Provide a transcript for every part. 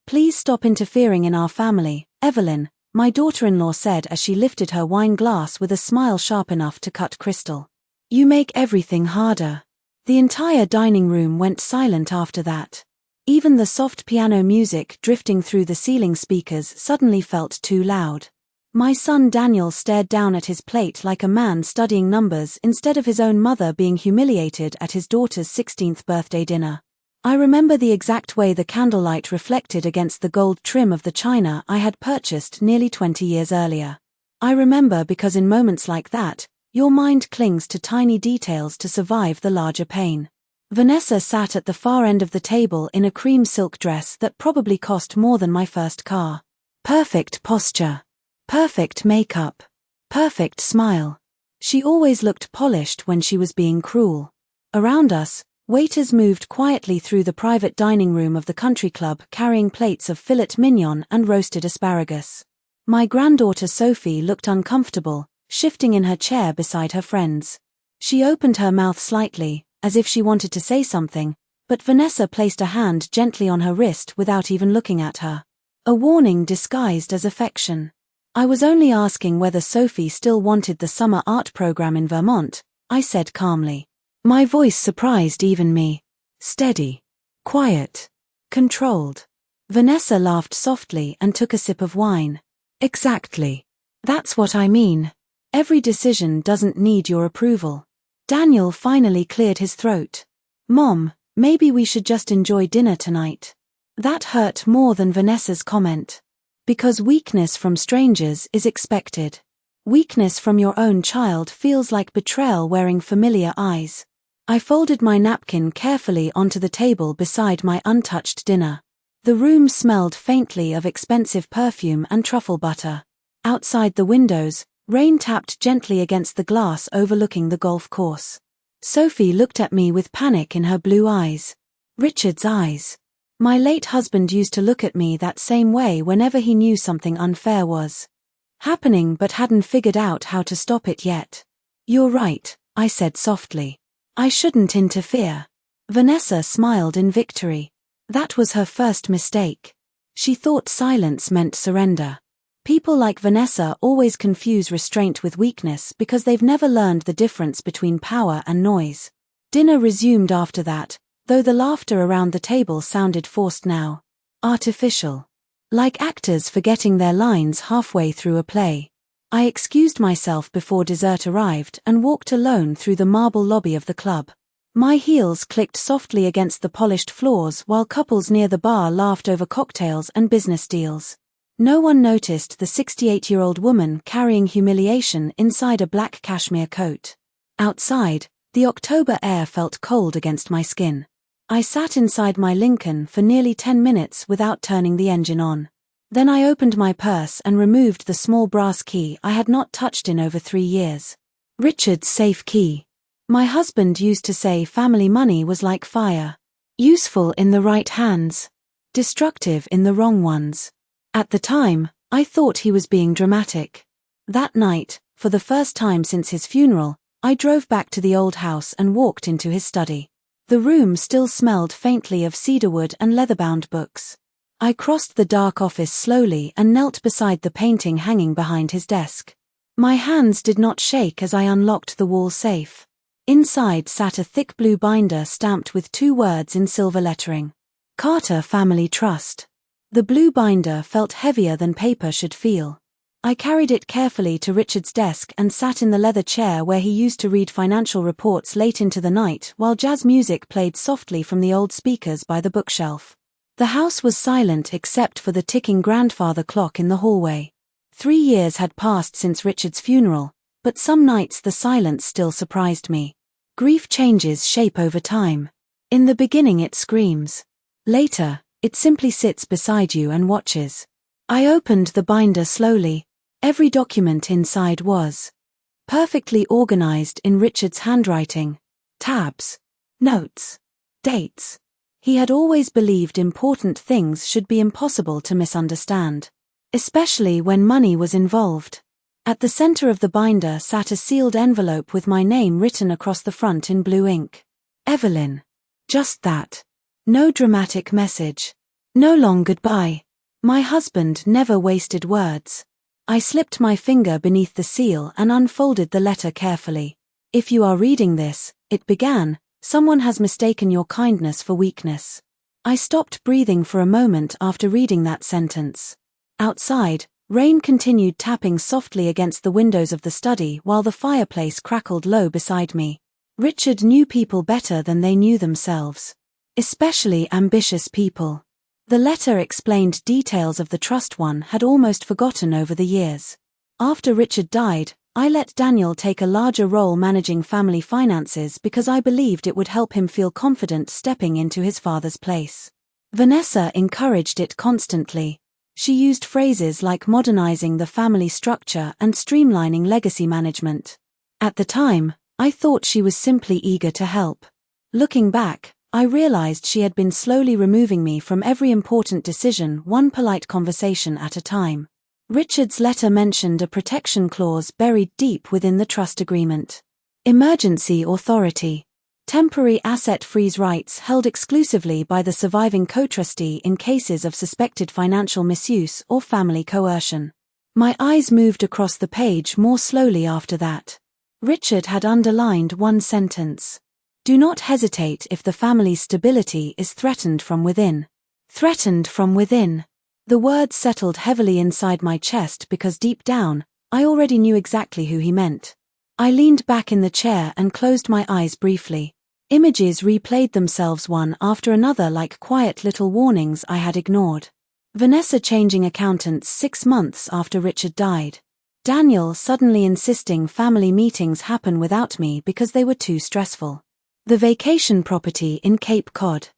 "Please stop interfering in our family, Evelyn," my daughter-in-law said as she lifted her wine glass with a smile sharp enough to cut crystal. "You make everything harder." The entire dining room went silent after that. Even the soft piano music drifting through the ceiling speakers suddenly felt too loud. My son Daniel stared down at his plate like a man studying numbers instead of his own mother being humiliated at his daughter's 16th birthday dinner. I remember the exact way the candlelight reflected against the gold trim of the china I had purchased nearly 20 years earlier. I remember because in moments like that, your mind clings to tiny details to survive the larger pain. Vanessa sat at the far end of the table in a cream silk dress that probably cost more than my first car. Perfect posture. Perfect makeup. Perfect smile. She always looked polished when she was being cruel. Around us, waiters moved quietly through the private dining room of the country club carrying plates of filet mignon and roasted asparagus. My granddaughter Sophie looked uncomfortable, shifting in her chair beside her friends. She opened her mouth slightly, as if she wanted to say something, but Vanessa placed a hand gently on her wrist without even looking at her. A warning disguised as affection. "I was only asking whether Sophie still wanted the summer art program in Vermont," I said calmly. My voice surprised even me. Steady. Quiet. Controlled. Vanessa laughed softly and took a sip of wine. "Exactly. That's what I mean. Every decision doesn't need your approval." Daniel finally cleared his throat. "Mom, maybe we should just enjoy dinner tonight." That hurt more than Vanessa's comment. Because weakness from strangers is expected. Weakness from your own child feels like betrayal wearing familiar eyes. I folded my napkin carefully onto the table beside my untouched dinner. The room smelled faintly of expensive perfume and truffle butter. Outside the windows, rain tapped gently against the glass overlooking the golf course. Sophie looked at me with panic in her blue eyes. Richard's eyes. My late husband used to look at me that same way whenever he knew something unfair was happening but hadn't figured out how to stop it yet. "You're right," I said softly. "I shouldn't interfere." Vanessa smiled in victory. That was her first mistake. She thought silence meant surrender. People like Vanessa always confuse restraint with weakness because they've never learned the difference between power and noise. Dinner resumed after that, though the laughter around the table sounded forced now. Artificial. Like actors forgetting their lines halfway through a play. I excused myself before dessert arrived and walked alone through the marble lobby of the club. My heels clicked softly against the polished floors while couples near the bar laughed over cocktails and business deals. No one noticed the 68-year-old woman carrying humiliation inside a black cashmere coat. Outside, the October air felt cold against my skin. I sat inside my Lincoln for nearly 10 minutes without turning the engine on. Then I opened my purse and removed the small brass key I had not touched in over 3 years. Richard's safe key. My husband used to say family money was like fire. Useful in the right hands. Destructive in the wrong ones. At the time, I thought he was being dramatic. That night, for the first time since his funeral, I drove back to the old house and walked into his study. The room still smelled faintly of cedarwood and leather-bound books. I crossed the dark office slowly and knelt beside the painting hanging behind his desk. My hands did not shake as I unlocked the wall safe. Inside sat a thick blue binder stamped with 2 words in silver lettering. Carter Family Trust. The blue binder felt heavier than paper should feel. I carried it carefully to Richard's desk and sat in the leather chair where he used to read financial reports late into the night while jazz music played softly from the old speakers by the bookshelf. The house was silent except for the ticking grandfather clock in the hallway. 3 years had passed since Richard's funeral, but some nights the silence still surprised me. Grief changes shape over time. In the beginning it screams. Later, it simply sits beside you and watches. I opened the binder slowly. Every document inside was perfectly organized in Richard's handwriting. Tabs. Notes. Dates. He had always believed important things should be impossible to misunderstand. Especially when money was involved. At the center of the binder sat a sealed envelope with my name written across the front in blue ink. Evelyn. Just that. No dramatic message. No long goodbye. My husband never wasted words. I slipped my finger beneath the seal and unfolded the letter carefully. If you are reading this, it began, someone has mistaken your kindness for weakness. I stopped breathing for a moment after reading that sentence. Outside, rain continued tapping softly against the windows of the study while the fireplace crackled low beside me. Richard knew people better than they knew themselves. Especially ambitious people. The letter explained details of the trust one had almost forgotten over the years. After Richard died, I let Daniel take a larger role managing family finances because I believed it would help him feel confident stepping into his father's place. Vanessa encouraged it constantly. She used phrases like modernizing the family structure and streamlining legacy management. At the time, I thought she was simply eager to help. Looking back, I realized she had been slowly removing me from every important decision, one polite conversation at a time. Richard's letter mentioned a protection clause buried deep within the trust agreement. Emergency authority. Temporary asset freeze rights held exclusively by the surviving co-trustee in cases of suspected financial misuse or family coercion. My eyes moved across the page more slowly after that. Richard had underlined one sentence. Do not hesitate if the family's stability is threatened from within. Threatened from within. The words settled heavily inside my chest because deep down, I already knew exactly who he meant. I leaned back in the chair and closed my eyes briefly. Images replayed themselves one after another like quiet little warnings I had ignored. Vanessa changing accountants 6 months after Richard died. Daniel suddenly insisting family meetings happen without me because they were too stressful. The vacation property in Cape Cod.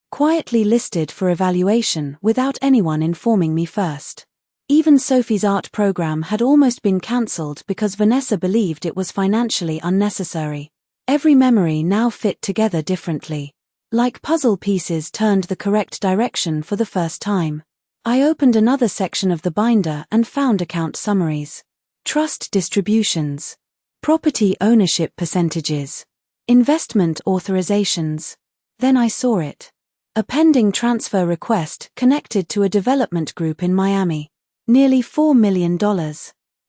Quietly listed for evaluation without anyone informing me first. Even Sophie's art program had almost been cancelled because Vanessa believed it was financially unnecessary. Every memory now fit together differently. Like puzzle pieces turned the correct direction for the first time. I opened another section of the binder and found account summaries. Trust distributions. Property ownership percentages. Investment authorizations. Then I saw it. A pending transfer request connected to a development group in Miami. Nearly $4 million.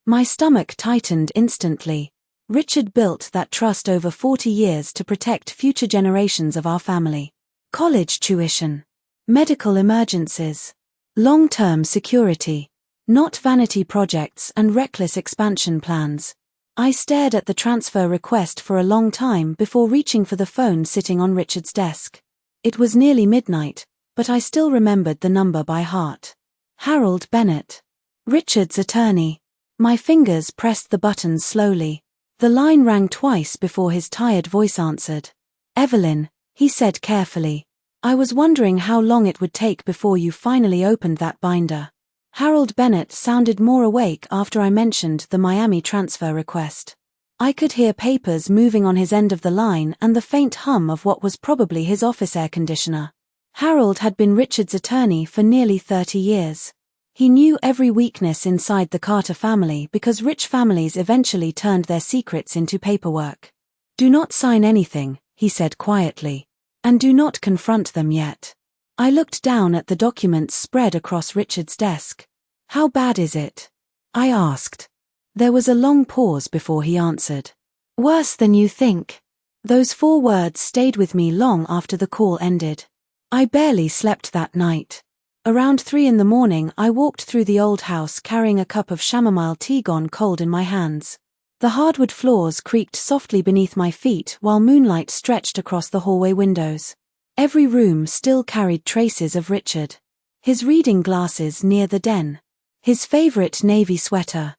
My stomach tightened instantly. Richard built that trust over 40 years to protect future generations of our family. College tuition. Medical emergencies. Long-term security. Not vanity projects and reckless expansion plans. I stared at the transfer request for a long time before reaching for the phone sitting on Richard's desk. It was nearly midnight, but I still remembered the number by heart. Harold Bennett. Richard's attorney. My fingers pressed the buttons slowly. The line rang twice before his tired voice answered. Evelyn, he said carefully. I was wondering how long it would take before you finally opened that binder. Harold Bennett sounded more awake after I mentioned the Miami transfer request. I could hear papers moving on his end of the line and the faint hum of what was probably his office air conditioner. Harold had been Richard's attorney for nearly 30 years. He knew every weakness inside the Carter family because rich families eventually turned their secrets into paperwork. Do not sign anything, he said quietly. And do not confront them yet. I looked down at the documents spread across Richard's desk. How bad is it? I asked. There was a long pause before he answered. Worse than you think. Those 4 words stayed with me long after the call ended. I barely slept that night. Around 3 in the morning I walked through the old house carrying a cup of chamomile tea gone cold in my hands. The hardwood floors creaked softly beneath my feet while moonlight stretched across the hallway windows. Every room still carried traces of Richard. His reading glasses near the den. His favorite navy sweater.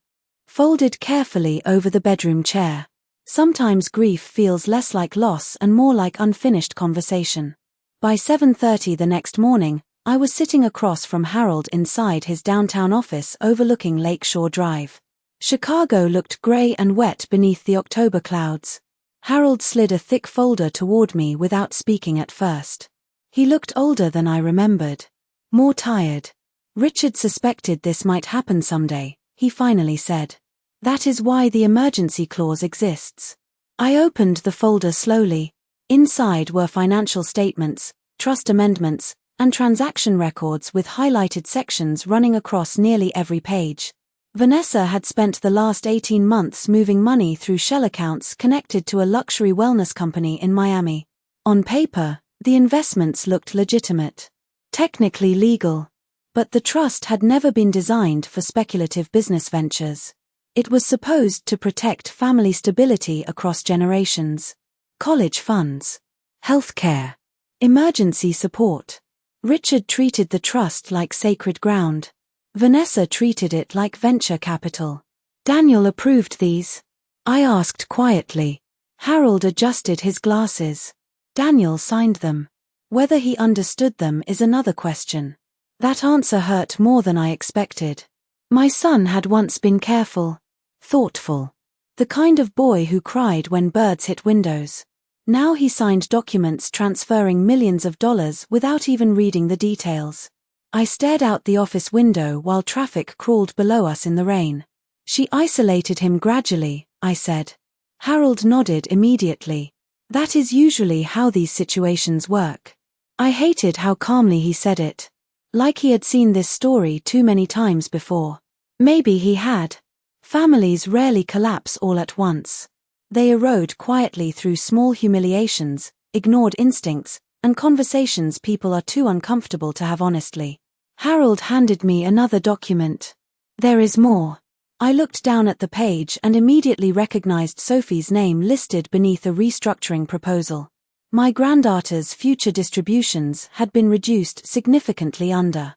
Folded carefully over the bedroom chair. Sometimes grief feels less like loss and more like unfinished conversation. By 7:30 the next morning, I was sitting across from Harold inside his downtown office overlooking Lakeshore Drive. Chicago looked gray and wet beneath the October clouds. Harold slid a thick folder toward me without speaking at first. He looked older than I remembered. More tired. Richard suspected this might happen someday, he finally said. That is why the emergency clause exists. I opened the folder slowly. Inside were financial statements, trust amendments, and transaction records with highlighted sections running across nearly every page. Vanessa had spent the last 18 months moving money through shell accounts connected to a luxury wellness company in Miami. On paper, the investments looked legitimate. Technically legal. But the trust had never been designed for speculative business ventures. It was supposed to protect family stability across generations. College funds. Healthcare. Emergency support. Richard treated the trust like sacred ground. Vanessa treated it like venture capital. Daniel approved these? I asked quietly. Harold adjusted his glasses. Daniel signed them. Whether he understood them is another question. That answer hurt more than I expected. My son had once been careful, thoughtful. The kind of boy who cried when birds hit windows. Now he signed documents transferring millions of dollars without even reading the details. I stared out the office window while traffic crawled below us in the rain. She isolated him gradually, I said. Harold nodded immediately. That is usually how these situations work. I hated how calmly he said it. Like he had seen this story too many times before. Maybe he had. Families rarely collapse all at once. They erode quietly through small humiliations, ignored instincts, and conversations people are too uncomfortable to have honestly. Harold handed me another document. There is more. I looked down at the page and immediately recognized Sophie's name listed beneath a restructuring proposal. My granddaughter's future distributions had been reduced significantly under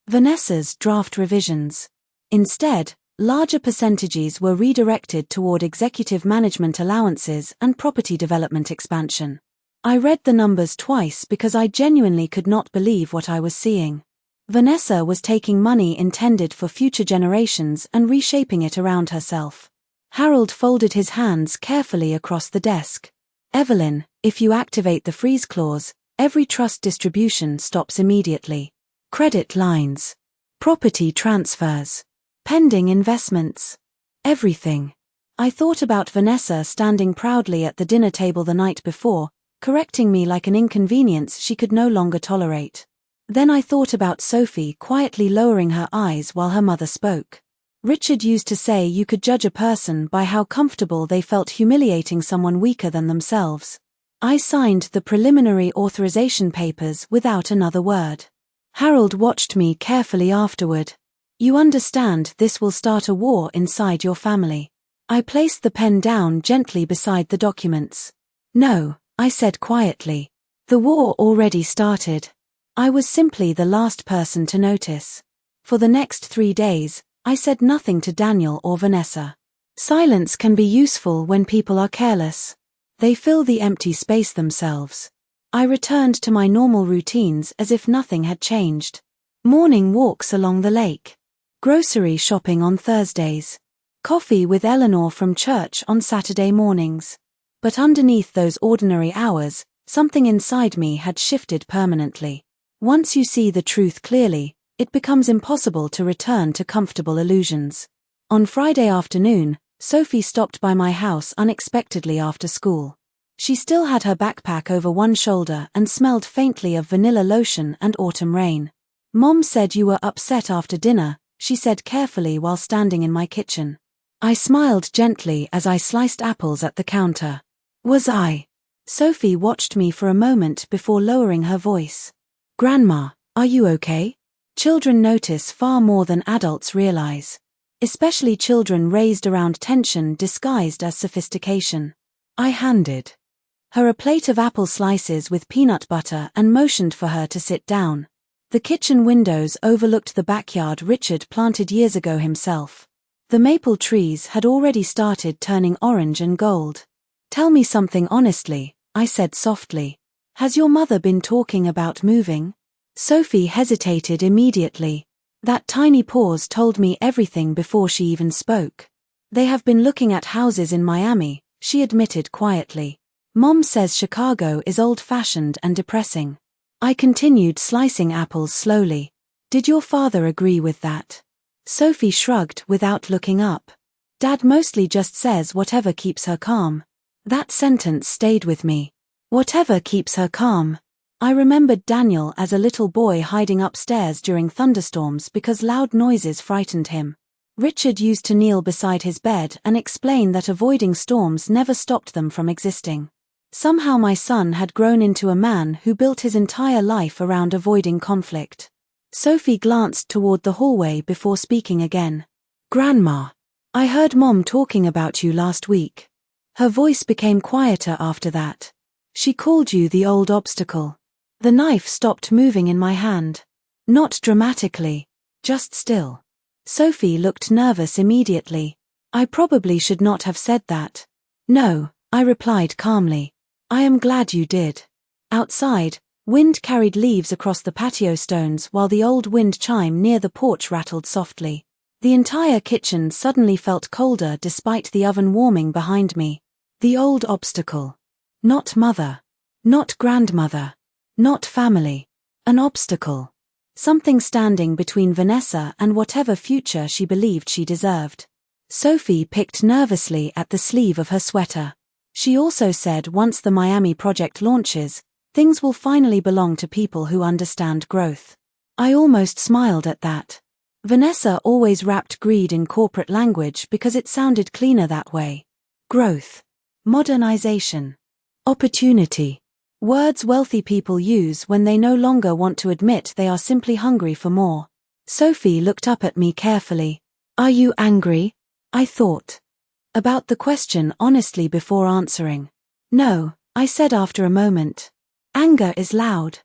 Vanessa's draft revisions. Instead, larger percentages were redirected toward executive management allowances and property development expansion. I read the numbers twice because I genuinely could not believe what I was seeing. Vanessa was taking money intended for future generations and reshaping it around herself. Harold folded his hands carefully across the desk. Evelyn, if you activate the freeze clause, every trust distribution stops immediately. Credit lines. Property transfers. Pending investments. Everything. I thought about Vanessa standing proudly at the dinner table the night before, correcting me like an inconvenience she could no longer tolerate. Then I thought about Sophie quietly lowering her eyes while her mother spoke. Richard used to say you could judge a person by how comfortable they felt humiliating someone weaker than themselves. I signed the preliminary authorization papers without another word. Harold watched me carefully afterward. You understand this will start a war inside your family. I placed the pen down gently beside the documents. No, I said quietly. The war already started. I was simply the last person to notice. For the next 3 days, I said nothing to Daniel or Vanessa. Silence can be useful when people are careless. They fill the empty space themselves. I returned to my normal routines as if nothing had changed. Morning walks along the lake. Grocery shopping on Thursdays. Coffee with Eleanor from church on Saturday mornings. But underneath those ordinary hours, something inside me had shifted permanently. Once you see the truth clearly, it becomes impossible to return to comfortable illusions. On Friday afternoon, Sophie stopped by my house unexpectedly after school. She still had her backpack over one shoulder and smelled faintly of vanilla lotion and autumn rain. Mom said you were upset after dinner, she said carefully while standing in my kitchen. I smiled gently as I sliced apples at the counter. Was I? Sophie watched me for a moment before lowering her voice. Grandma, are you okay? Children notice far more than adults realize. Especially children raised around tension disguised as sophistication. I handed her a plate of apple slices with peanut butter and motioned for her to sit down. The kitchen windows overlooked the backyard Richard planted years ago himself. The maple trees had already started turning orange and gold. Tell me something honestly, I said softly. Has your mother been talking about moving? Sophie hesitated immediately. That tiny pause told me everything before she even spoke. They have been looking at houses in Miami, she admitted quietly. Mom says Chicago is old-fashioned and depressing. I continued slicing apples slowly. Did your father agree with that? Sophie shrugged without looking up. Dad mostly just says whatever keeps her calm. That sentence stayed with me. Whatever keeps her calm. I remembered Daniel as a little boy hiding upstairs during thunderstorms because loud noises frightened him. Richard used to kneel beside his bed and explain that avoiding storms never stopped them from existing. Somehow my son had grown into a man who built his entire life around avoiding conflict. Sophie glanced toward the hallway before speaking again. "Grandma, I heard Mom talking about you last week." Her voice became quieter after that. "She called you the old obstacle." The knife stopped moving in my hand. Not dramatically, just still. Sophie looked nervous immediately. "I probably should not have said that." "No," I replied calmly. "I am glad you did." Outside, wind carried leaves across the patio stones while the old wind chime near the porch rattled softly. The entire kitchen suddenly felt colder despite the oven warming behind me. The old obstacle. Not mother. Not grandmother. Not family. An obstacle. Something standing between Vanessa and whatever future she believed she deserved. Sophie picked nervously at the sleeve of her sweater. She also said once the Miami project launches, things will finally belong to people who understand growth. I almost smiled at that. Vanessa always wrapped greed in corporate language because it sounded cleaner that way. Growth. Modernization. Opportunity. Words wealthy people use when they no longer want to admit they are simply hungry for more. Sophie looked up at me carefully. "Are you angry?" I thought about the question honestly before answering. "No," I said after a moment. "Anger is loud.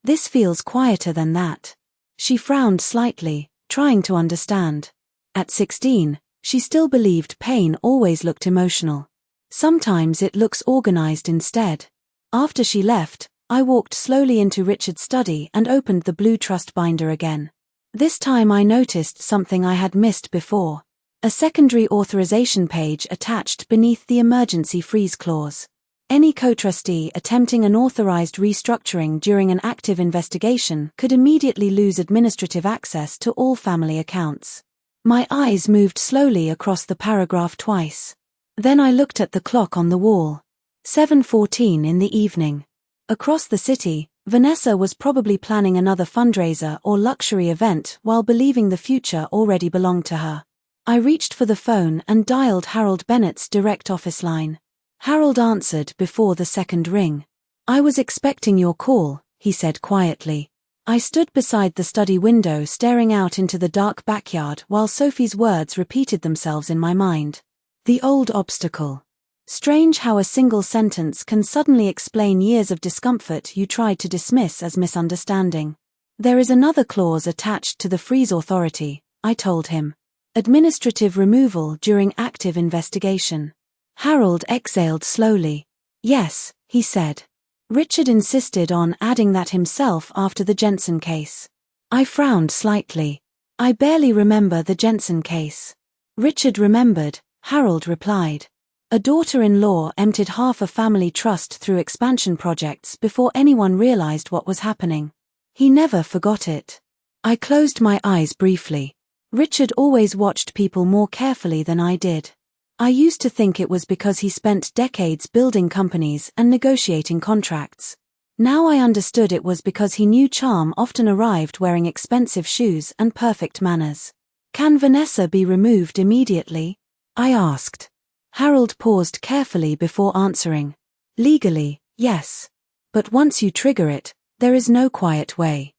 This feels quieter than that." She frowned slightly, trying to understand. At 16, she still believed pain always looked emotional. Sometimes it looks organized instead. After she left, I walked slowly into Richard's study and opened the blue trust binder again. This time I noticed something I had missed before. A secondary authorization page attached beneath the emergency freeze clause. Any co-trustee attempting unauthorized restructuring during an active investigation could immediately lose administrative access to all family accounts. My eyes moved slowly across the paragraph twice. Then I looked at the clock on the wall. 7:14 in the evening. Across the city, Vanessa was probably planning another fundraiser or luxury event while believing the future already belonged to her. I reached for the phone and dialed Harold Bennett's direct office line. Harold answered before the second ring. "I was expecting your call," he said quietly. I stood beside the study window staring out into the dark backyard while Sophie's words repeated themselves in my mind. The old obstacle. Strange how a single sentence can suddenly explain years of discomfort you tried to dismiss as misunderstanding. "There is another clause attached to the freeze authority," I told him. "Administrative removal during active investigation." Harold exhaled slowly. "Yes," he said. Richard insisted on adding that himself after the Jensen case. I frowned slightly. "I barely remember the Jensen case." Richard remembered, Harold replied. "A daughter-in-law emptied half a family trust through expansion projects before anyone realized what was happening. He never forgot it." I closed my eyes briefly. Richard always watched people more carefully than I did. I used to think it was because he spent decades building companies and negotiating contracts. Now I understood it was because he knew charm often arrived wearing expensive shoes and perfect manners. "Can Vanessa be removed immediately?" I asked. Harold paused carefully before answering. "Legally, yes. But once you trigger it, there is no quiet way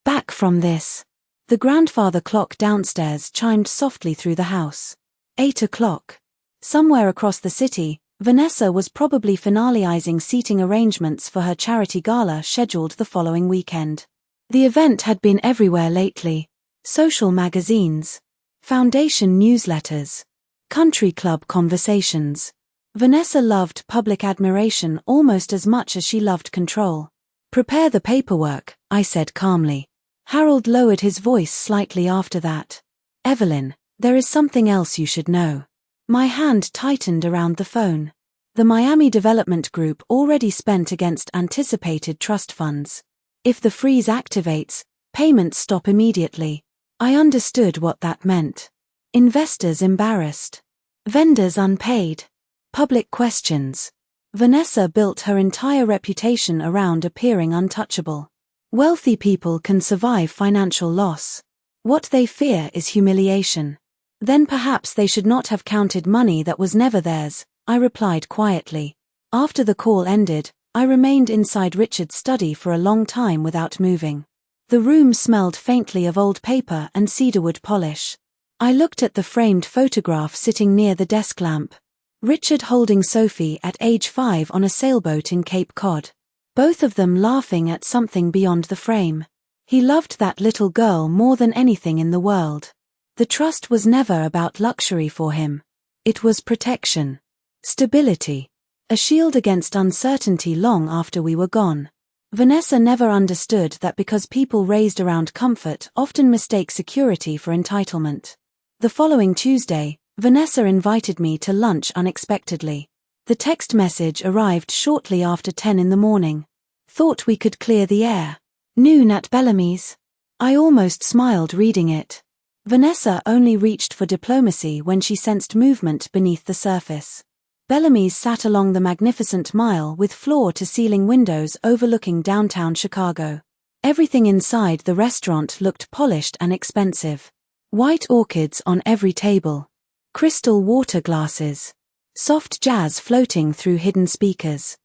back from this." The grandfather clock downstairs chimed softly through the house. 8 o'clock. Somewhere across the city, Vanessa was probably finalizing seating arrangements for her charity gala scheduled the following weekend. The event had been everywhere lately. Social magazines, foundation newsletters, country club conversations. Vanessa loved public admiration almost as much as she loved control. "Prepare the paperwork," I said calmly. Harold lowered his voice slightly after that. "Evelyn, there is something else you should know." My hand tightened around the phone. The Miami Development Group already spent against anticipated trust funds. If the freeze activates, payments stop immediately. I understood what that meant. Investors embarrassed. Vendors unpaid. Public questions. Vanessa built her entire reputation around appearing untouchable. Wealthy people can survive financial loss. What they fear is humiliation. Then perhaps they should not have counted money that was never theirs, I replied quietly. After the call ended, I remained inside Richard's study for a long time without moving. The room smelled faintly of old paper and cedarwood polish. I looked at the framed photograph sitting near the desk lamp. Richard holding Sophie at age 5 on a sailboat in Cape Cod. Both of them laughing at something beyond the frame. He loved that little girl more than anything in the world. The trust was never about luxury for him. It was protection. Stability. A shield against uncertainty long after we were gone. Vanessa never understood that because people raised around comfort often mistake security for entitlement. The following Tuesday, Vanessa invited me to lunch unexpectedly. The text message arrived shortly after 10 in the morning. Thought we could clear the air. Noon at Bellamy's. I almost smiled reading it. Vanessa only reached for diplomacy when she sensed movement beneath the surface. Bellamy's sat along the magnificent mile with floor-to-ceiling windows overlooking downtown Chicago. Everything inside the restaurant looked polished and expensive. White orchids on every table. Crystal water glasses. Soft jazz floating through hidden speakers.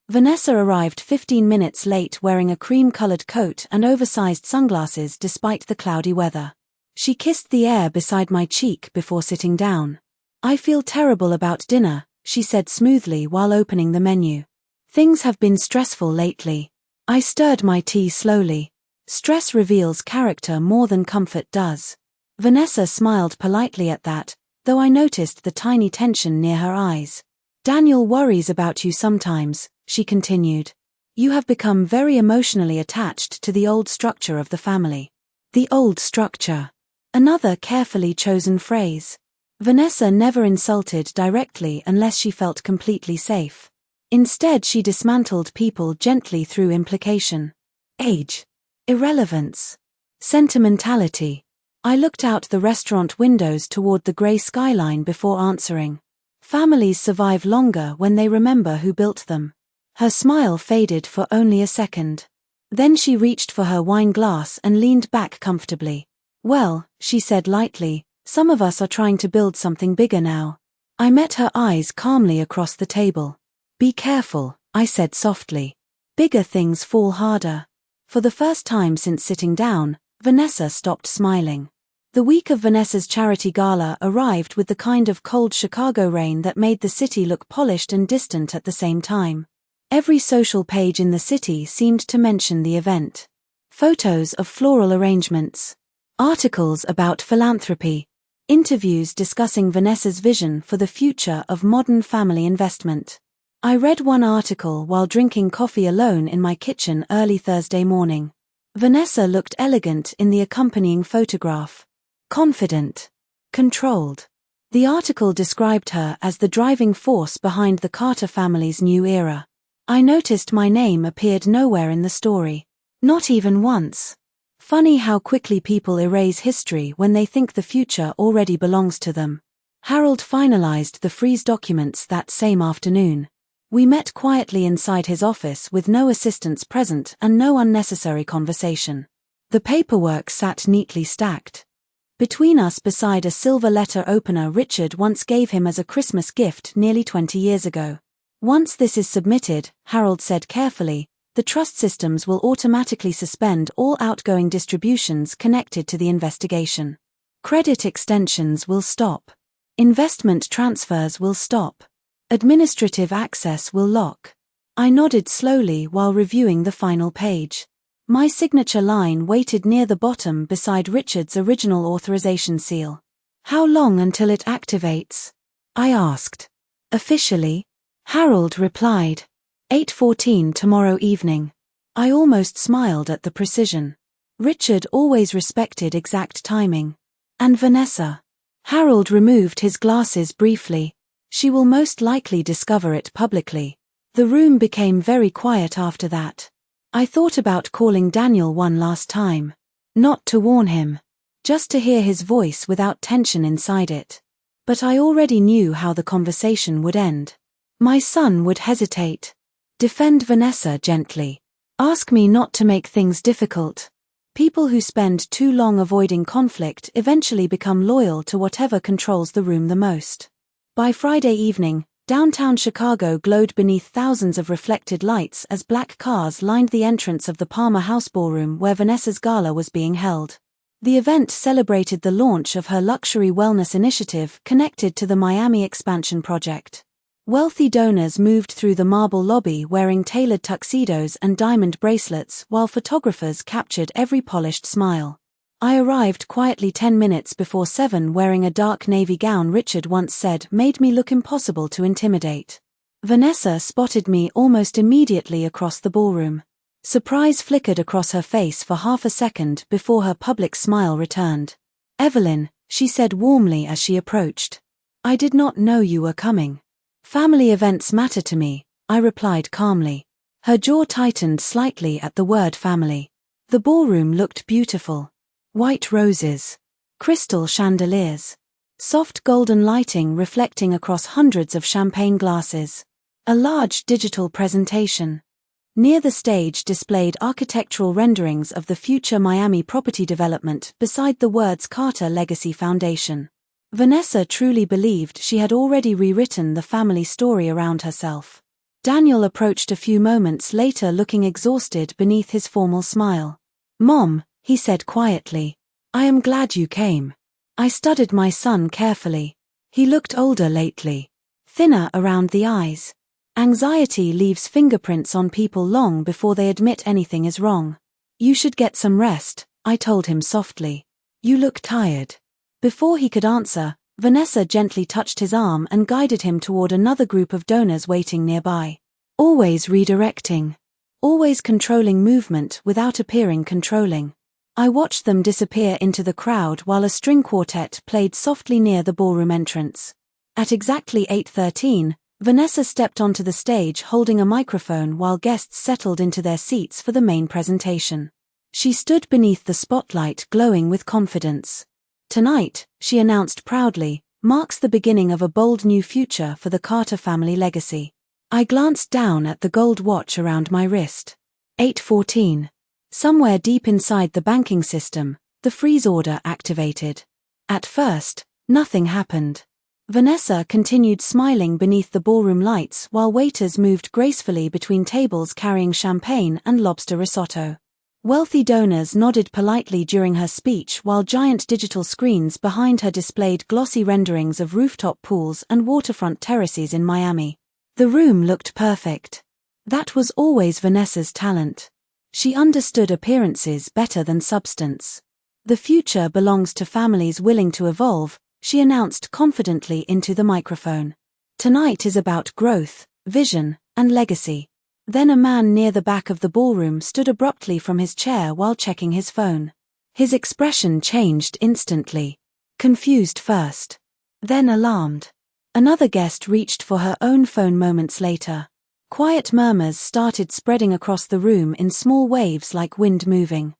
Vanessa arrived 15 minutes late wearing a cream-colored coat and oversized sunglasses despite the cloudy weather. She kissed the air beside my cheek before sitting down. I feel terrible about dinner, she said smoothly while opening the menu. Things have been stressful lately. I stirred my tea slowly. Stress reveals character more than comfort does. Vanessa smiled politely at that, though I noticed the tiny tension near her eyes. Daniel worries about you sometimes, she continued. You have become very emotionally attached to the old structure of the family. The old structure. Another carefully chosen phrase. Vanessa never insulted directly unless she felt completely safe. Instead, she dismantled people gently through implication. Age. Irrelevance. Sentimentality. I looked out the restaurant windows toward the grey skyline before answering. Families survive longer when they remember who built them. Her smile faded for only a second. Then she reached for her wine glass and leaned back comfortably. Well, she said lightly, some of us are trying to build something bigger now. I met her eyes calmly across the table. Be careful, I said softly. Bigger things fall harder. For the first time since sitting down, Vanessa stopped smiling. The week of Vanessa's charity gala arrived with the kind of cold Chicago rain that made the city look polished and distant at the same time. Every social page in the city seemed to mention the event. Photos of floral arrangements. Articles about philanthropy. Interviews discussing Vanessa's vision for the future of modern family investment. I read one article while drinking coffee alone in my kitchen early Thursday morning. Vanessa looked elegant in the accompanying photograph. Confident. Controlled. The article described her as the driving force behind the Carter family's new era. I noticed my name appeared nowhere in the story. Not even once. Funny how quickly people erase history when they think the future already belongs to them. Harold finalized the freeze documents that same afternoon. We met quietly inside his office with no assistants present and no unnecessary conversation. The paperwork sat neatly stacked. Between us beside a silver letter opener Richard once gave him as a Christmas gift nearly 20 years ago. Once this is submitted, Harold said carefully, the trust systems will automatically suspend all outgoing distributions connected to the investigation. Credit extensions will stop. Investment transfers will stop. Administrative access will lock. I nodded slowly while reviewing the final page. My signature line waited near the bottom beside Richard's original authorization seal. How long until it activates? I asked. Officially? Harold replied. 8:14 tomorrow evening. I almost smiled at the precision. Richard always respected exact timing. And Vanessa? Harold removed his glasses briefly. She will most likely discover it publicly. The room became very quiet after that. I thought about calling Daniel one last time. Not to warn him. Just to hear his voice without tension inside it. But I already knew how the conversation would end. My son would hesitate. Defend Vanessa gently. Ask me not to make things difficult. People who spend too long avoiding conflict eventually become loyal to whatever controls the room the most. By Friday evening, downtown Chicago glowed beneath thousands of reflected lights as black cars lined the entrance of the Palmer House ballroom where Vanessa's gala was being held. The event celebrated the launch of her luxury wellness initiative connected to the Miami expansion project. Wealthy donors moved through the marble lobby wearing tailored tuxedos and diamond bracelets while photographers captured every polished smile. I arrived quietly 10 minutes before 7 wearing a dark navy gown Richard once said made me look impossible to intimidate. Vanessa spotted me almost immediately across the ballroom. Surprise flickered across her face for half a second before her public smile returned. "Evelyn," she said warmly as she approached. "I did not know you were coming." "Family events matter to me," I replied calmly. Her jaw tightened slightly at the word family. The ballroom looked beautiful. White roses. Crystal chandeliers. Soft golden lighting reflecting across hundreds of champagne glasses. A large digital presentation. Near the stage displayed architectural renderings of the future Miami property development beside the words Carter Legacy Foundation. Vanessa truly believed she had already rewritten the family story around herself. Daniel approached a few moments later looking exhausted beneath his formal smile. "Mom," he said quietly, "I am glad you came." I studied my son carefully. He looked older lately. Thinner around the eyes. Anxiety leaves fingerprints on people long before they admit anything is wrong. "You should get some rest," I told him softly. "You look tired." Before he could answer, Vanessa gently touched his arm and guided him toward another group of donors waiting nearby. Always redirecting. Always controlling movement without appearing controlling. I watched them disappear into the crowd while a string quartet played softly near the ballroom entrance. At exactly 8:13, Vanessa stepped onto the stage holding a microphone while guests settled into their seats for the main presentation. She stood beneath the spotlight glowing with confidence. "Tonight," she announced proudly, "marks the beginning of a bold new future for the Carter family legacy." I glanced down at the gold watch around my wrist. 8:14. Somewhere deep inside the banking system, the freeze order activated. At first, nothing happened. Vanessa continued smiling beneath the ballroom lights while waiters moved gracefully between tables carrying champagne and lobster risotto. Wealthy donors nodded politely during her speech while giant digital screens behind her displayed glossy renderings of rooftop pools and waterfront terraces in Miami. The room looked perfect. That was always Vanessa's talent. She understood appearances better than substance. "The future belongs to families willing to evolve," she announced confidently into the microphone. "Tonight is about growth, vision, and legacy." Then a man near the back of the ballroom stood abruptly from his chair while checking his phone. His expression changed instantly. Confused first. Then alarmed. Another guest reached for her own phone moments later. Quiet murmurs started spreading across the room in small waves like wind moving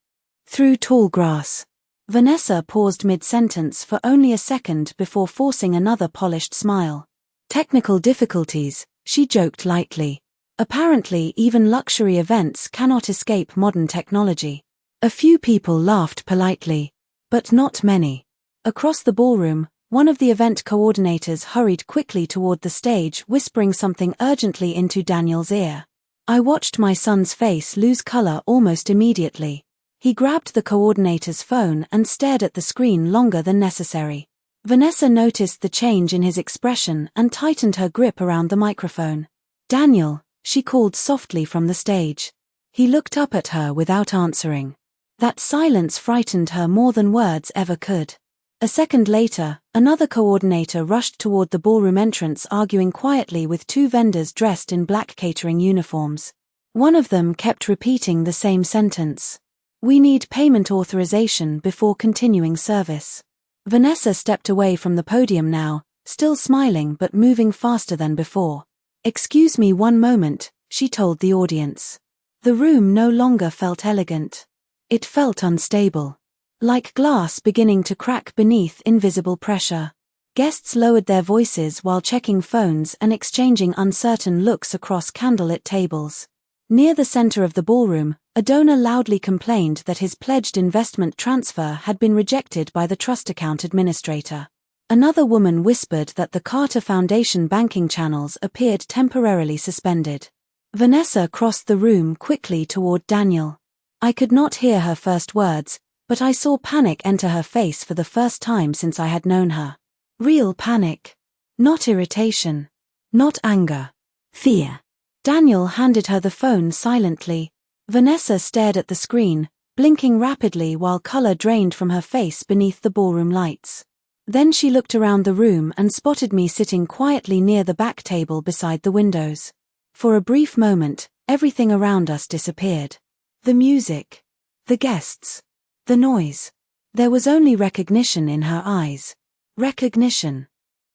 through tall grass. Vanessa paused mid-sentence for only a second before forcing another polished smile. "Technical difficulties," she joked lightly. Apparently, even luxury events cannot escape modern technology. A few people laughed politely, but not many. Across the ballroom, one of the event coordinators hurried quickly toward the stage, whispering something urgently into Daniel's ear. I watched my son's face lose color almost immediately. He grabbed the coordinator's phone and stared at the screen longer than necessary. Vanessa noticed the change in his expression and tightened her grip around the microphone. "Daniel," she called softly from the stage. He looked up at her without answering. That silence frightened her more than words ever could. A second later, another coordinator rushed toward the ballroom entrance arguing quietly with two vendors dressed in black catering uniforms. One of them kept repeating the same sentence. "We need payment authorization before continuing service." Vanessa stepped away from the podium now, still smiling but moving faster than before. "Excuse me one moment," she told the audience. The room no longer felt elegant. It felt unstable. Like glass beginning to crack beneath invisible pressure. Guests lowered their voices while checking phones and exchanging uncertain looks across candlelit tables. Near the center of the ballroom, a donor loudly complained that his pledged investment transfer had been rejected by the trust account administrator. Another woman whispered that the Carter Foundation banking channels appeared temporarily suspended. Vanessa crossed the room quickly toward Daniel. I could not hear her first words, but I saw panic enter her face for the first time since I had known her. Real panic. Not irritation. Not anger. Fear. Daniel handed her the phone silently. Vanessa stared at the screen, blinking rapidly while color drained from her face beneath the ballroom lights. Then she looked around the room and spotted me sitting quietly near the back table beside the windows. For a brief moment, everything around us disappeared. The music. The guests. The noise. There was only recognition in her eyes. Recognition.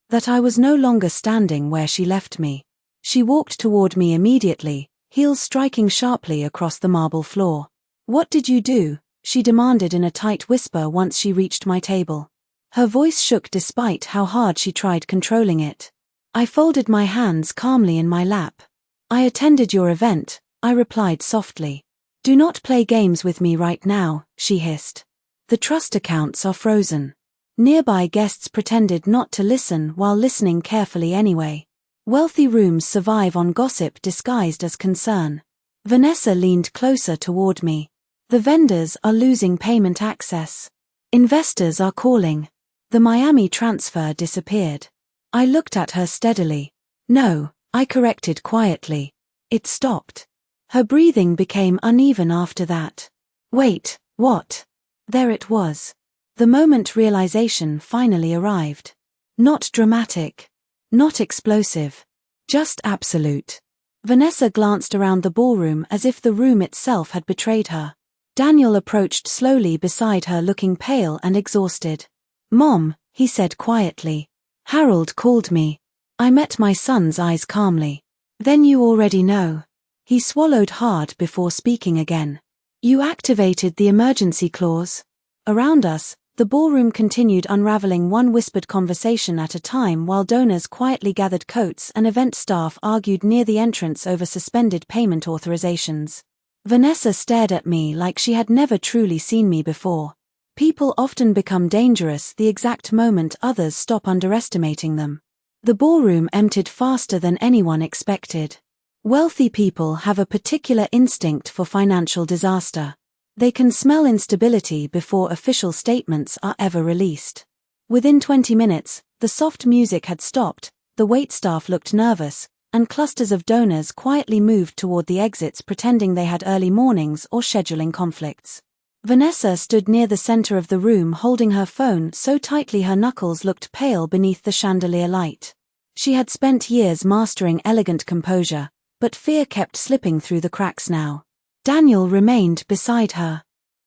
That I was no longer standing where she left me. She walked toward me immediately, heels striking sharply across the marble floor. "What did you do?" she demanded in a tight whisper once she reached my table. Her voice shook despite how hard she tried controlling it. I folded my hands calmly in my lap. "I attended your event," I replied softly. "Do not play games with me right now," she hissed. "The trust accounts are frozen." Nearby guests pretended not to listen while listening carefully anyway. Wealthy rooms survive on gossip disguised as concern. Vanessa leaned closer toward me. "The vendors are losing payment access. Investors are calling." The Miami transfer disappeared. I looked at her steadily. "No," I corrected quietly. "It stopped." Her breathing became uneven after that. "Wait, what?" There it was. The moment realization finally arrived. Not dramatic. Not explosive. Just absolute. Vanessa glanced around the ballroom as if the room itself had betrayed her. Daniel approached slowly beside her looking pale and exhausted. "Mom," he said quietly. "Harold called me." I met my son's eyes calmly. "Then you already know." He swallowed hard before speaking again. "You activated the emergency clause." Around us, the ballroom continued unraveling one whispered conversation at a time while donors quietly gathered coats and event staff argued near the entrance over suspended payment authorizations. Vanessa stared at me like she had never truly seen me before. People often become dangerous the exact moment others stop underestimating them. The ballroom emptied faster than anyone expected. Wealthy people have a particular instinct for financial disaster. They can smell instability before official statements are ever released. Within 20 minutes, the soft music had stopped, the waitstaff looked nervous, and clusters of donors quietly moved toward the exits pretending they had early mornings or scheduling conflicts. Vanessa stood near the center of the room holding her phone so tightly her knuckles looked pale beneath the chandelier light. She had spent years mastering elegant composure, but fear kept slipping through the cracks now. Daniel remained beside her,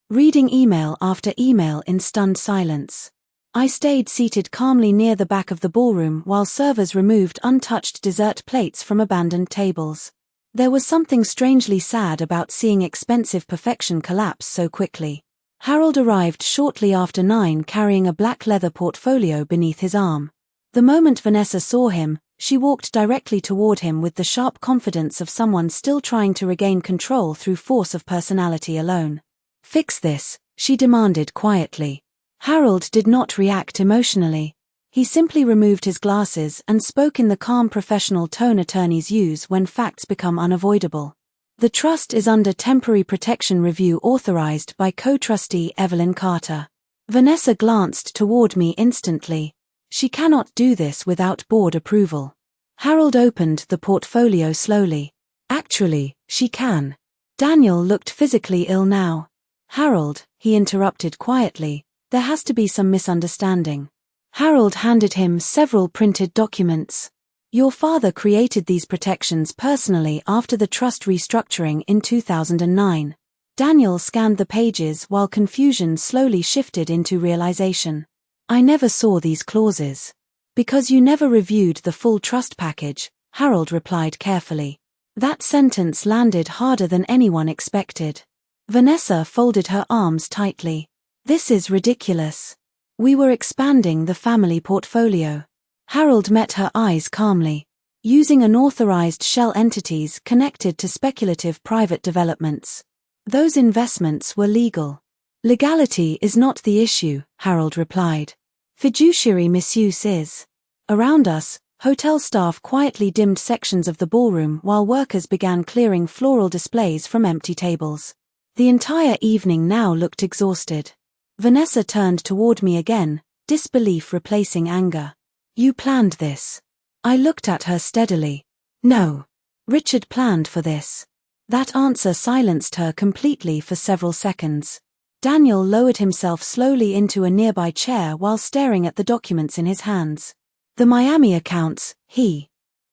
reading email after email in stunned silence. I stayed seated calmly near the back of the ballroom while servers removed untouched dessert plates from abandoned tables. There was something strangely sad about seeing expensive perfection collapse so quickly. Harold arrived shortly after 9 carrying a black leather portfolio beneath his arm. The moment Vanessa saw him, she walked directly toward him with the sharp confidence of someone still trying to regain control through force of personality alone. "Fix this," she demanded quietly. Harold did not react emotionally. He simply removed his glasses and spoke in the calm professional tone attorneys use when facts become unavoidable. "The trust is under temporary protection review authorized by co-trustee Evelyn Carter." Vanessa glanced toward me instantly. "She cannot do this without board approval." Harold opened the portfolio slowly. "Actually, she can." Daniel looked physically ill now. "Harold," he interrupted quietly, "there has to be some misunderstanding." Harold handed him several printed documents. "Your father created these protections personally after the trust restructuring in 2009. Daniel scanned the pages while confusion slowly shifted into realization. "I never saw these clauses." "Because you never reviewed the full trust package," Harold replied carefully. That sentence landed harder than anyone expected. Vanessa folded her arms tightly. "This is ridiculous." We were expanding the family portfolio. Harold met her eyes calmly. Using unauthorized shell entities connected to speculative private developments. Those investments were legal. Legality is not the issue, Harold replied. Fiduciary misuse is. Around us, hotel staff quietly dimmed sections of the ballroom while workers began clearing floral displays from empty tables. The entire evening now looked exhausted. Vanessa turned toward me again, disbelief replacing anger. You planned this. I looked at her steadily. No. Richard planned for this. That answer silenced her completely for several seconds. Daniel lowered himself slowly into a nearby chair while staring at the documents in his hands. The Miami accounts, he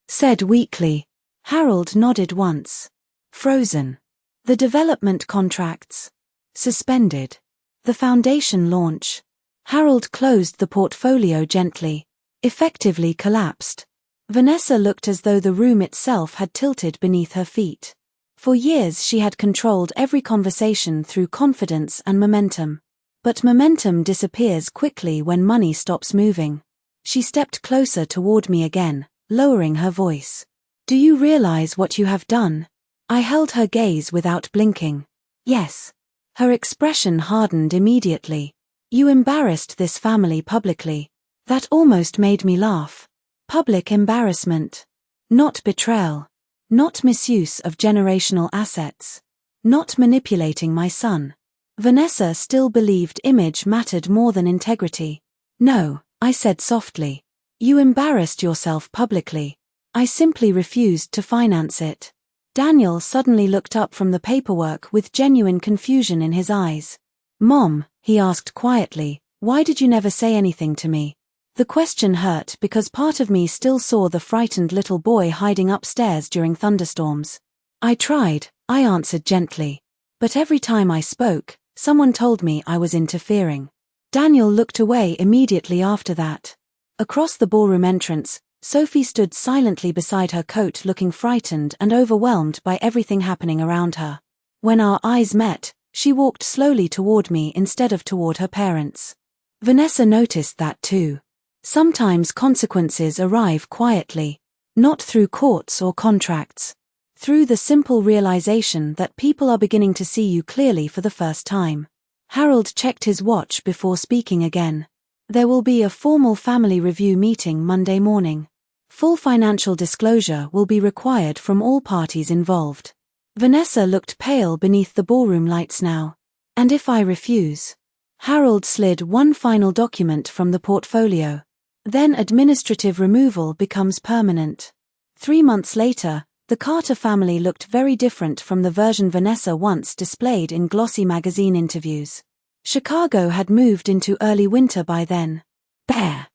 said weakly. Harold nodded once. Frozen. The development contracts. Suspended. The foundation launch. Harold closed the portfolio gently. Effectively collapsed. Vanessa looked as though the room itself had tilted beneath her feet. For years she had controlled every conversation through confidence and momentum. But momentum disappears quickly when money stops moving. She stepped closer toward me again, lowering her voice. Do you realize what you have done? I held her gaze without blinking. Yes. Her expression hardened immediately. You embarrassed this family publicly. That almost made me laugh. Public embarrassment. Not betrayal. Not misuse of generational assets. Not manipulating my son. Vanessa still believed image mattered more than integrity. No, I said softly. You embarrassed yourself publicly. I simply refused to finance it. Daniel suddenly looked up from the paperwork with genuine confusion in his eyes. Mom, he asked quietly, why did you never say anything to me? The question hurt because part of me still saw the frightened little boy hiding upstairs during thunderstorms. I tried, I answered gently. But every time I spoke, someone told me I was interfering. Daniel looked away immediately after that. Across the ballroom entrance, Sophie stood silently beside her coat looking frightened and overwhelmed by everything happening around her. When our eyes met, she walked slowly toward me instead of toward her parents. Vanessa noticed that too. Sometimes consequences arrive quietly, not through courts or contracts, through the simple realization that people are beginning to see you clearly for the first time. Harold checked his watch before speaking again. There will be a formal family review meeting Monday morning. Full financial disclosure will be required from all parties involved. Vanessa looked pale beneath the ballroom lights now. And if I refuse? Harold slid one final document from the portfolio. Then administrative removal becomes permanent. 3 months later, the Carter family looked very different from the version Vanessa once displayed in glossy magazine interviews. Chicago had moved into early winter by then. Bare.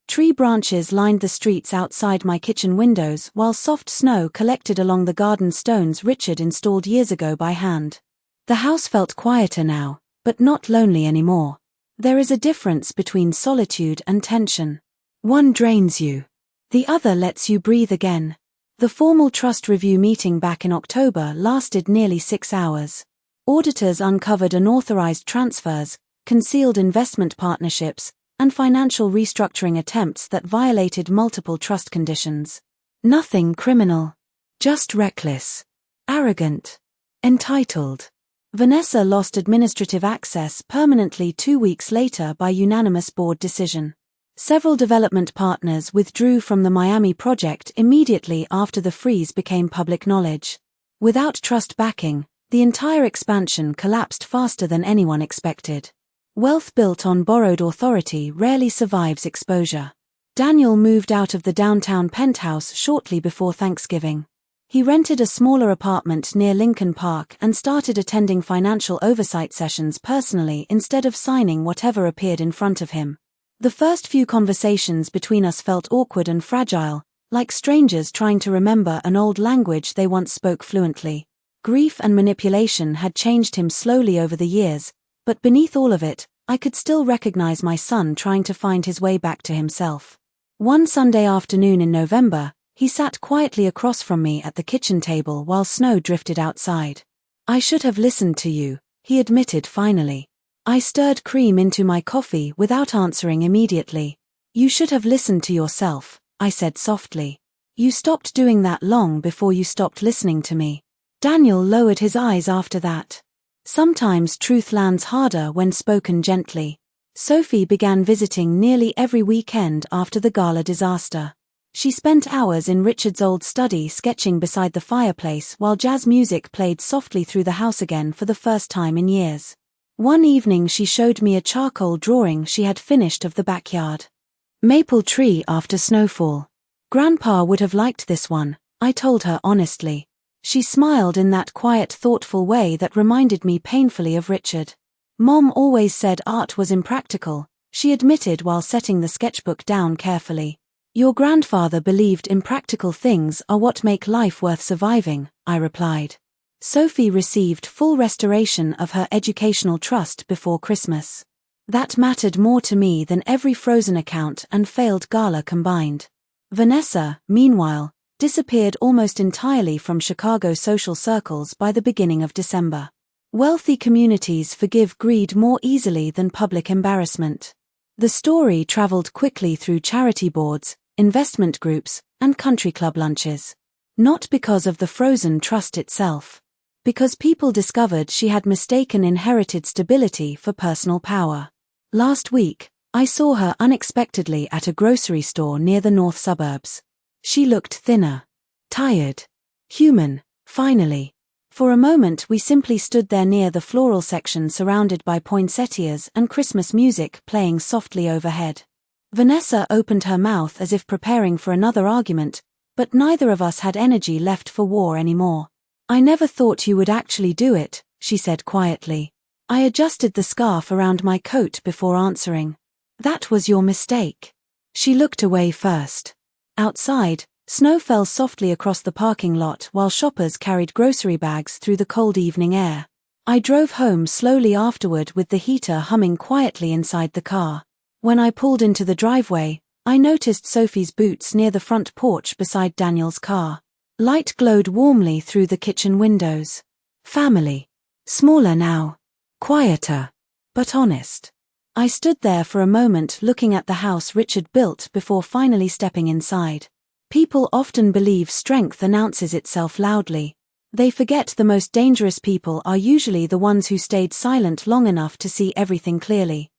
Tree branches lined the streets outside my kitchen windows while soft snow collected along the garden stones Richard installed years ago by hand. The house felt quieter now, but not lonely anymore. There is a difference between solitude and tension. One drains you. The other lets you breathe again. The formal trust review meeting back in October lasted nearly 6 hours. Auditors uncovered unauthorized transfers, concealed investment partnerships, and financial restructuring attempts that violated multiple trust conditions. Nothing criminal. Just reckless. Arrogant. Entitled. Vanessa lost administrative access permanently 2 weeks later by unanimous board decision. Several development partners withdrew from the Miami project immediately after the freeze became public knowledge. Without trust backing, the entire expansion collapsed faster than anyone expected. Wealth built on borrowed authority rarely survives exposure. Daniel moved out of the downtown penthouse shortly before Thanksgiving. He rented a smaller apartment near Lincoln Park and started attending financial oversight sessions personally instead of signing whatever appeared in front of him. The first few conversations between us felt awkward and fragile, like strangers trying to remember an old language they once spoke fluently. Grief and manipulation had changed him slowly over the years, but beneath all of it, I could still recognize my son trying to find his way back to himself. One Sunday afternoon in November, he sat quietly across from me at the kitchen table while snow drifted outside. I should have listened to you, he admitted finally. I stirred cream into my coffee without answering immediately. You should have listened to yourself, I said softly. You stopped doing that long before you stopped listening to me. Daniel lowered his eyes after that. Sometimes truth lands harder when spoken gently. Sophie began visiting nearly every weekend after the gala disaster. She spent hours in Richard's old study sketching beside the fireplace while jazz music played softly through the house again for the first time in years. One evening she showed me a charcoal drawing she had finished of the backyard. Maple tree after snowfall. Grandpa would have liked this one, I told her honestly. She smiled in that quiet, thoughtful way that reminded me painfully of Richard. Mom always said art was impractical, she admitted while setting the sketchbook down carefully. Your grandfather believed impractical things are what make life worth surviving, I replied. Sophie received full restoration of her educational trust before Christmas. That mattered more to me than every frozen account and failed gala combined. Vanessa, meanwhile, disappeared almost entirely from Chicago social circles by the beginning of December. Wealthy communities forgive greed more easily than public embarrassment. The story traveled quickly through charity boards, investment groups, and country club lunches. Not because of the frozen trust itself. Because people discovered she had mistaken inherited stability for personal power. Last week, I saw her unexpectedly at a grocery store near the north suburbs. She looked thinner. Tired. Human, finally. For a moment we simply stood there near the floral section surrounded by poinsettias and Christmas music playing softly overhead. Vanessa opened her mouth as if preparing for another argument, but neither of us had energy left for war anymore. I never thought you would actually do it, she said quietly. I adjusted the scarf around my coat before answering. That was your mistake. She looked away first. Outside, snow fell softly across the parking lot while shoppers carried grocery bags through the cold evening air. I drove home slowly afterward with the heater humming quietly inside the car. When I pulled into the driveway, I noticed Sophie's boots near the front porch beside Daniel's car. Light glowed warmly through the kitchen windows. Family. Smaller now. Quieter. But honest. I stood there for a moment looking at the house Richard built before finally stepping inside. People often believe strength announces itself loudly. They forget the most dangerous people are usually the ones who stayed silent long enough to see everything clearly.